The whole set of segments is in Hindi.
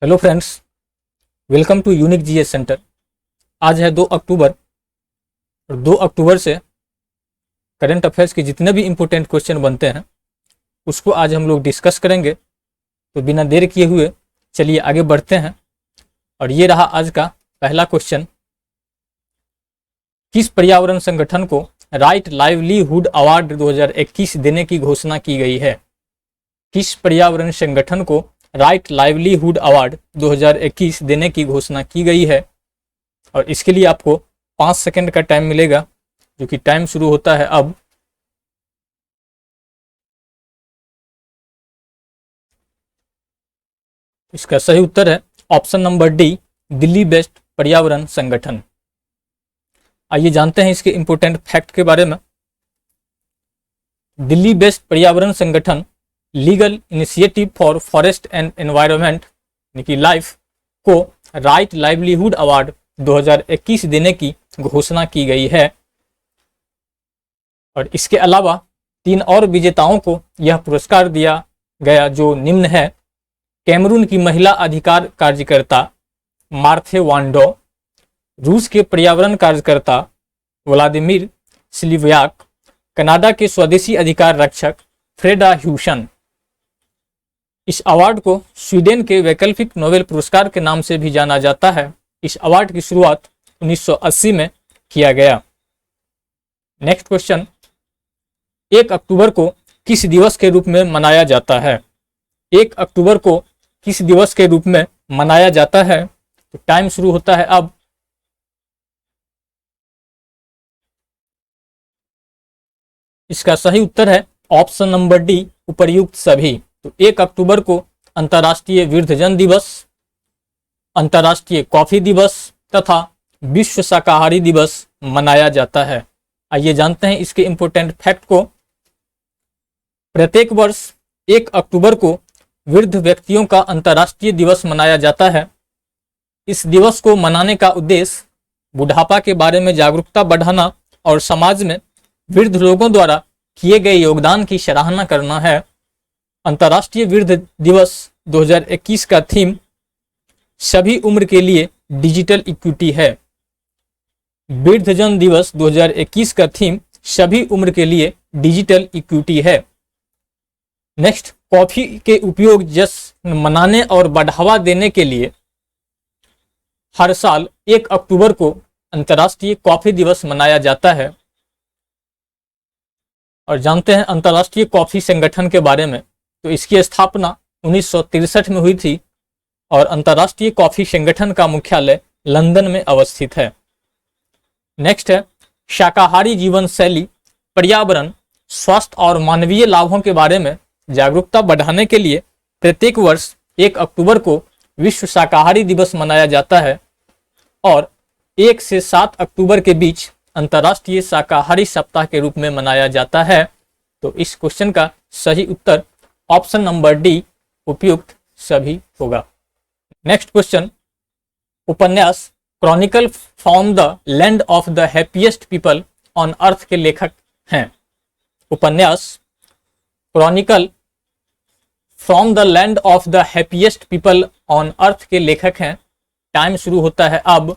Hello friends, welcome to unique GS centre. आज है 2 अक्टूबर और 2 अक्टूबर से करंट अफेयर्स के जितने भी इम्पोर्टेंट क्वेश्चन बनते हैं उसको आज हम लोग डिस्कस करेंगे। तो बिना देर किए हुए चलिए आगे बढ़ते हैं। और ये रहा आज का पहला क्वेश्चन। किस पर्यावरण संगठन को राइट लाइवलीहुड अवार्ड 2021 देने की घोषणा की गई है? किस पर्यावरण संगठन को राइट लाइवलीहुड अवार्ड 2021 देने की घोषणा की गई है? और इसके लिए आपको 5 सेकंड का टाइम मिलेगा, जो कि टाइम शुरू होता है अब। इसका सही उत्तर है option number D, Delhi based पर्यावरण संगठन। आइए जानते हैं इसके इंपोर्टेंट फैक्ट के बारे में। दिल्ली बेस्ड पर्यावरण संगठन legal initiative for forest and environment यानी कि लाइफ को राइट लाइवलीहुड अवार्ड 2021 देने की घोषणा की गई है। और इसके अलावा 3 और विजेताओं को यह पुरस्कार दिया गया, जो निम्न है। कैमरून की महिला अधिकार कार्यकर्ता मार्थे वांडो, रूस के पर्यावरण कार्यकर्ता व्लादिमीर स्लिवयाक, कनाडा के स्वदेशी अधिकार रक्षक फ्रेडा ह्यूसन। इस अवार्ड को स्वीडन के वैकल्पिक नोबेल पुरस्कार के नाम से भी जाना जाता है। इस अवार्ड की शुरुआत 1980 में किया गया। नेक्स्ट क्वेश्चन, 1 अक्टूबर को किस दिवस के रूप में मनाया जाता है? 1 अक्टूबर को किस दिवस के रूप में मनाया जाता है? तो टाइम शुरू होता है अब। इसका सही उत्तर है ऑप्शन नंबर डी, उपर्युक्त सभी। तो 1 अक्टूबर को अंतर्राष्ट्रीय वृद्धजन दिवस, अंतर्राष्ट्रीय कॉफी दिवस तथा विश्व शाकाहारी दिवस मनाया जाता है। आइए जानते हैं इसके इंपोर्टेंट फैक्ट को। प्रत्येक वर्ष 1 अक्टूबर को वृद्ध व्यक्तियों का अंतर्राष्ट्रीय दिवस मनाया जाता है। इस दिवस को मनाने का उद्देश्य बुढ़ापा के बारे में जागरूकता बढ़ाना और समाज में वृद्ध लोगों द्वारा किए गए योगदान की सराहना करना है। अंतर्राष्ट्रीय वृद्ध दिवस 2021 का थीम सभी उम्र के लिए डिजिटल इक्विटी है। वृद्धजन दिवस 2021 का थीम सभी उम्र के लिए डिजिटल इक्विटी है। नेक्स्ट, कॉफी के उपयोग जश्न मनाने और बढ़ावा देने के लिए हर साल 1 अक्टूबर को अंतर्राष्ट्रीय कॉफी दिवस मनाया जाता है। और जानते हैं अंतर्राष्ट्रीय कॉफी संगठन के बारे में। तो इसकी स्थापना 1963 में हुई थी और अंतर्राष्ट्रीय कॉफी संगठन का मुख्यालय लंदन में अवस्थित है। नेक्स्ट है, शाकाहारी जीवन शैली, पर्यावरण, स्वास्थ्य और मानवीय लाभों के बारे में जागरूकता बढ़ाने के लिए प्रत्येक वर्ष 1 अक्टूबर को विश्व शाकाहारी दिवस मनाया जाता है और 1 से 7 अक्टूबर के बीच अंतर्राष्ट्रीय शाकाहारी सप्ताह के रूप में मनाया जाता है। तो इस क्वेश्चन का सही उत्तर ऑप्शन नंबर डी, उपयुक्त सभी होगा। नेक्स्ट क्वेश्चन, उपन्यास Chronicle from the land of the happiest people on earth के लेखक हैं। उपन्यास Chronicle from the land of the happiest people on earth के लेखक हैं। टाइम शुरू होता है अब।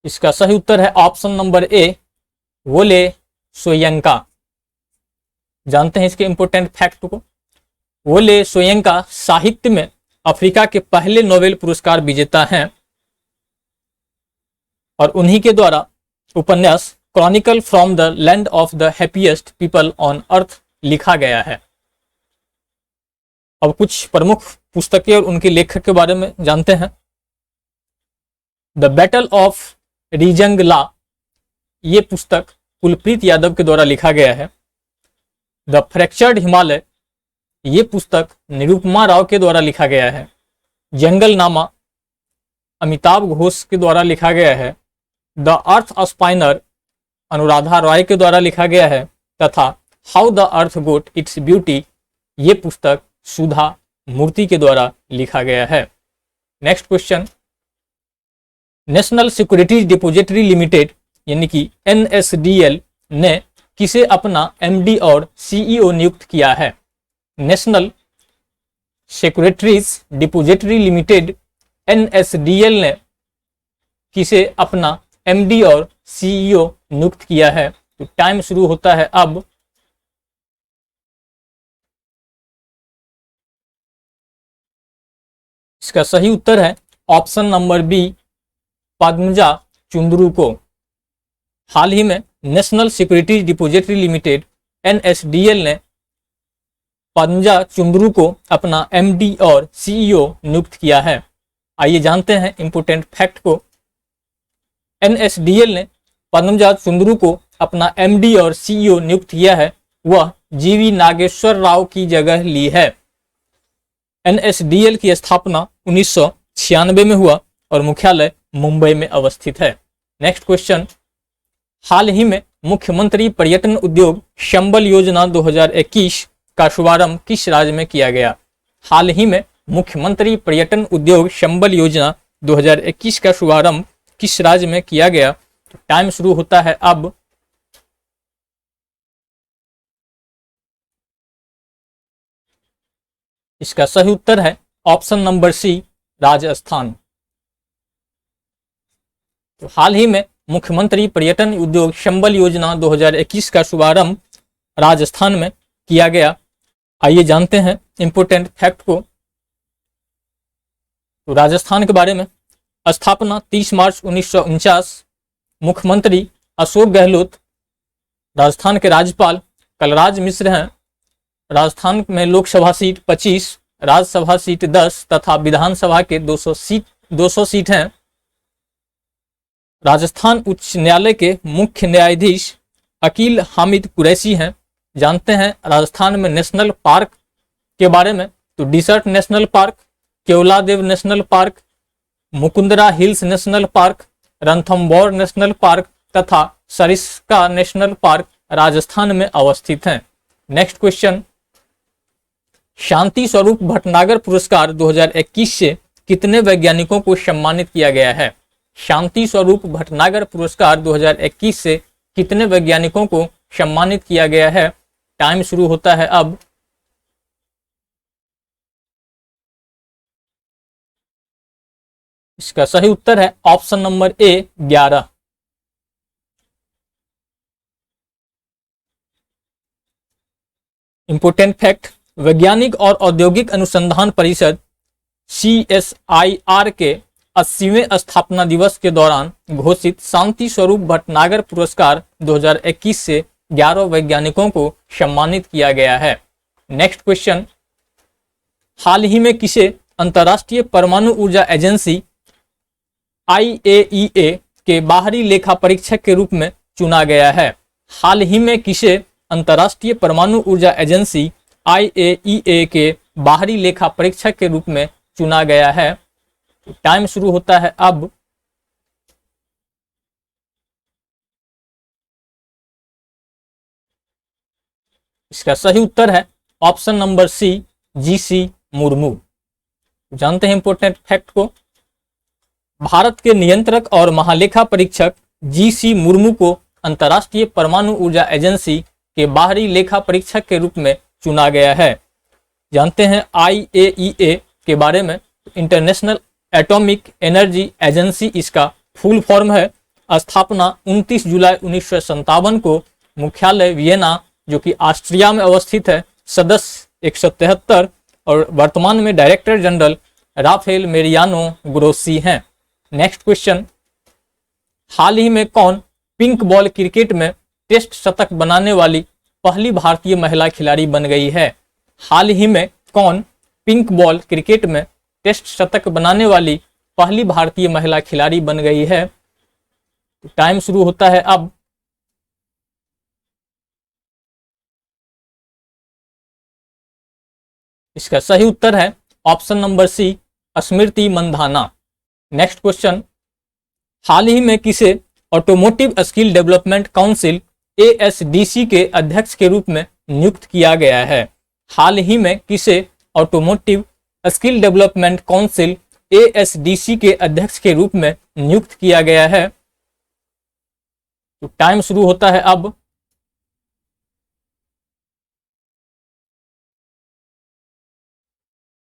इसका सही उत्तर है ऑप्शन नंबर ए, वोले सोयंका। जानते हैं इसके इंपोर्टेंट फैक्ट को। वोले सोयंका साहित्य में अफ्रीका के पहले नोबेल पुरस्कार विजेता हैं और उन्हीं के द्वारा उपन्यास Chronicle from the land of the happiest people on earth लिखा गया है। अब कुछ प्रमुख पुस्तकें और उनके लेखक के बारे में जानते हैं। द बैटल ऑफ रीजंगला, ये पुस्तक कुलप्रीत यादव के द्वारा लिखा गया है। द फ्रैक्चर्ड हिमालय, ये पुस्तक निरुपमा राव के द्वारा लिखा गया है। जंगल नामा अमिताभ घोष के द्वारा लिखा गया है। The earth spinner Anuradha Roy के द्वारा लिखा गया है। तथा how the earth got its beauty, ये पुस्तक सुधा मूर्ति के द्वारा लिखा गया है। Next question, national securities depository limited यानी कि NSDL ने किसे अपना एमडी और सीईओ नियुक्त किया है? National securities depository limited NSDL ने किसे अपना एमडी और सीईओ नियुक्त किया है? तो टाइम शुरू होता है अब। इसका सही उत्तर है option number B, Padmaja Chundru को। हाल ही में national securities depository limited NSDL ने पद्मजा चुंद्रू को अपना एमडी और सीईओ नियुक्त किया है। आइए जानते हैं इंपोर्टेंट फैक्ट को। एनएसडीएल ने पद्मजा चुंद्रू को अपना एमडी और सीईओ नियुक्त किया है, वह जीवी नागेश्वर राव की जगह ली है। एनएसडीएल की स्थापना 1996 में हुआ और मुख्यालय मुंबई में अवस्थित है। नेक्स्ट क्वेश्चन, हाल ही में मुख्यमंत्री पर्यटन उद्योग संबल योजना 2021 का शुभारंभ किस राज्य में किया गया? हाल ही में मुख्यमंत्री पर्यटन उद्योग संबल योजना 2021 का शुभारंभ किस राज्य में किया गया? तो टाइम शुरू होता है अब। इसका सही उत्तर है ऑप्शन नंबर सी, राजस्थान। तो हाल ही में मुख्यमंत्री पर्यटन उद्योग संबल योजना 2021 का शुभारंभ राजस्थान में किया गया। आइए जानते हैं इंपोर्टेंट फैक्ट को। तो राजस्थान के बारे में, स्थापना 30 मार्च 1949। मुख्यमंत्री अशोक गहलोत। राजस्थान के राज्यपाल कलराज मिश्र हैं। राजस्थान में लोकसभा सीट 25, राज्यसभा सीट 10 तथा विधानसभा के 200 सीट हैं। राजस्थान उच्च न्यायालय के मुख्य न्यायाधीश अकील हामिद कुरैशी हैं। जानते हैं राजस्थान में नेशनल पार्क के बारे में। तो dessert national park, Keoladeo national park, Mukundra hills national park, Ranthambore national park तथा सरिस्का नेशनल पार्क राजस्थान में अवस्थित हैं। नेक्स्ट क्वेश्चन, शांति स्वरूप भटनागर पुरस्कार 2021 से कितने वैज्ञानिकों को सम्मानित किया गया है? शांति स्वरूप भटनागर पुरस्कार 2021 से कितने वैज्ञानिकों को सम्मानित किया गया है? टाइम शुरू होता है अब। इसका सही उत्तर है option number A, 11। Important fact, वैज्ञानिक और औद्योगिक अनुसंधान परिषद CSIR के 80वें स्थापना दिवस के दौरान घोषित शांति स्वरूप भटनागर पुरस्कार 2021 से 11 वैज्ञानिकों को सम्मानित किया गया है। नेक्स्ट क्वेश्चन, हाल ही में किसे अंतर्राष्ट्रीय परमाणु ऊर्जा एजेंसी IAEA के बाहरी लेखा परीक्षक के रूप में चुना गया है? हाल ही में किसे अंतर्राष्ट्रीय परमाणु ऊर्जा एजेंसी IAEA के बाहरी लेखा परीक्षक के रूप में चुना गया है? टाइम शुरू होता है अब। इसका सही उत्तर है option number C, GC Murmu. जानते हैं इंपोर्टेंट फैक्ट को। भारत के नियंत्रक और महालेखा परीक्षक GC मुर्मू को अंतर्राष्ट्रीय परमाणु ऊर्जा एजेंसी के बाहरी लेखा परीक्षक के रूप में चुना गया है। जानते हैं IAEA के बारे में। इंटरनेशनल एटॉमिक एनर्जी एजेंसी इसका फुल फॉर्म है। स्थापना 29 जुलाई 1957 को, मुख्यालय वियना जो कि ऑस्ट्रिया में अवस्थित है, सदस्य 173 और वर्तमान में डायरेक्टर जनरल राफेल मेरियानो ग्रोसी हैं। नेक्स्ट क्वेश्चन, हाल ही में कौन पिंक बॉल क्रिकेट में टेस्ट शतक बनाने वाली पहली भारतीय महिला खिलाड़ी बन गई है? हाल ही में कौन पिंक बॉल क्रिकेट में टेस्ट शतक बनाने वाली पहली भारतीय महिला खिलाड़ी बन गई है? तो टाइम शुरू होता है अब। इसका सही उत्तर है ऑप्शन नंबर सी, स्मृति मंधाना। नेक्स्ट क्वेश्चन, हाल ही में किसे automotive skill development council ASDC के अध्यक्ष के रूप में नियुक्त किया गया है? हाल ही में किसे automotive skill development council ASDC के अध्यक्ष के रूप में नियुक्त किया गया है? तो टाइम शुरू होता है अब।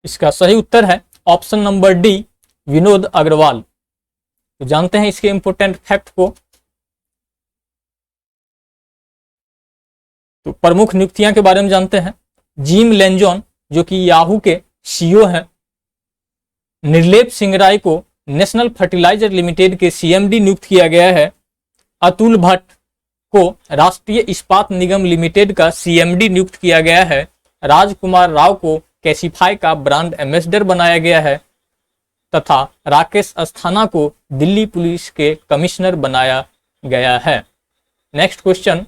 इसका सही उत्तर है option number D, Vinod Agarwal. तो जानते हैं इसके इंपॉर्टेंट फैक्ट को। तो प्रमुख नियुक्तियां के बारे में जानते हैं। जिम लेंजॉन जो कि याहू के सीईओ हैं, निर्लेप सिंह राय को नेशनल फर्टिलाइजर लिमिटेड के सीएमडी नियुक्त किया गया है। अतुल भट्ट को राष्ट्रीय इस्पात निगम लिमिटेड का सीएमडी नियुक्त किया गया है। राजकुमार राव को कैसिफाई का ब्रांड एम्बेसडर बनाया गया है तथा राकेश अस्थाना को दिल्ली पुलिस के कमिश्नर बनाया गया है। नेक्स्ट क्वेश्चन,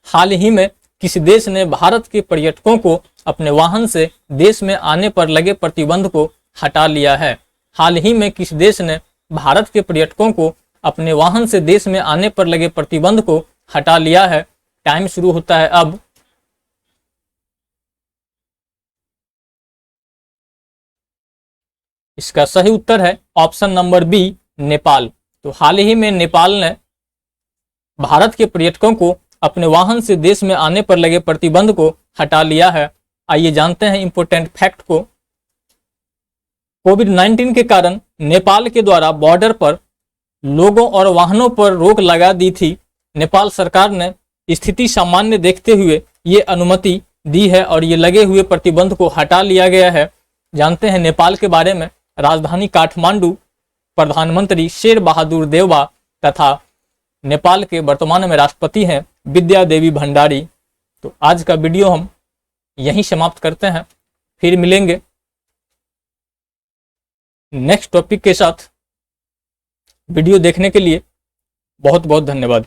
हाल ही में किस देश ने भारत के पर्यटकों को अपने वाहन से देश में आने पर लगे प्रतिबंध को हटा लिया है? हाल ही में किस देश ने भारत के पर्यटकों को अपने वाहन से देश में आने पर लगे प्रतिबंध को हटा लिया है? टाइम शुरू होता है अब। इसका सही उत्तर है ऑप्शन नंबर बी, नेपाल। तो हाल ही में नेपाल ने भारत के पर्यटकों को अपने वाहन से देश में आने पर लगे प्रतिबंध को हटा लिया है। आइए जानते हैं इंपॉर्टेंट फैक्ट को। कोविड-19 के कारण नेपाल के द्वारा बॉर्डर पर लोगों और वाहनों पर रोक लगा दी थी। नेपाल सरकार ने स्थिति सामान्य देखते हुए ये अनुमति दी है और ये लगे हुए प्रतिबंध को हटा लिया गया है। जानते हैं नेपाल के बारे में। राजधानी काठमांडू, प्रधानमंत्री शेर बहादुर देउबा तथा नेपाल के वर्तमान में राष्ट्रपति हैं विद्या देवी भंडारी। तो आज का वीडियो हम यहीं समाप्त करते हैं, फिर मिलेंगे नेक्स्ट टॉपिक के साथ। वीडियो देखने के लिए बहुत बहुत धन्यवाद।